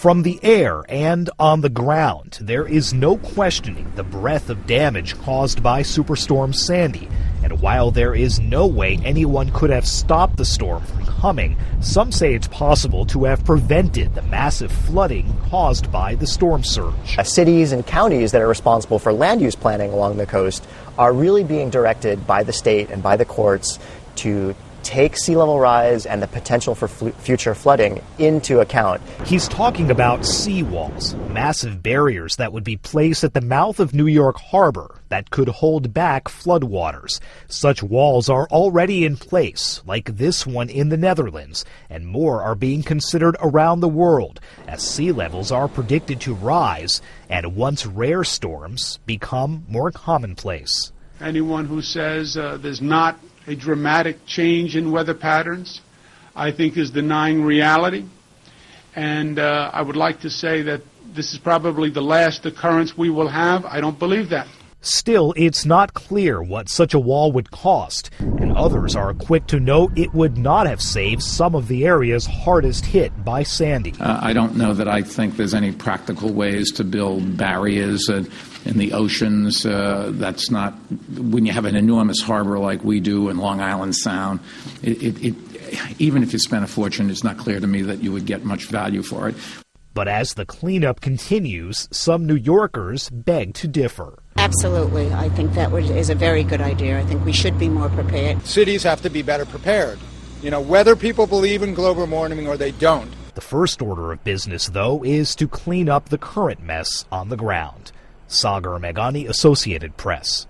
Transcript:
From the air and on the ground, there is no questioning the breadth of damage caused by Superstorm Sandy. And while there is no way anyone could have stopped the storm from coming, some say it's possible to have prevented the massive flooding caused by the storm surge. Cities and counties that are responsible for land use planning along the coast are really being directed by the state and by the courts to take sea level rise and the potential for future flooding into account. He's talking about seawalls, massive barriers that would be placed at the mouth of New York Harbor that could hold back floodwaters. Such walls are already in place, like this one in the Netherlands, and more are being considered around the world as sea levels are predicted to rise and once rare storms become more commonplace. Anyone who says there's not a dramatic change in weather patterns, I think, is denying reality. And I would like to say that this is probably the last occurrence we will have. I don't believe that. Still, it's not clear what such a wall would cost, and others are quick to note it would not have saved some of the areas hardest hit by Sandy. I don't know that I think there's any practical ways to build barriers in the oceans. That's not, when you have an enormous harbor like we do in Long Island Sound, even if you spent a fortune, it's not clear to me that you would get much value for it. But as the cleanup continues, some New Yorkers beg to differ. Absolutely. I think that is a very good idea. I think we should be more prepared. Cities have to be better prepared, whether people believe in global warming or they don't. The first order of business, though, is to clean up the current mess on the ground. Sagar Meghani, Associated Press.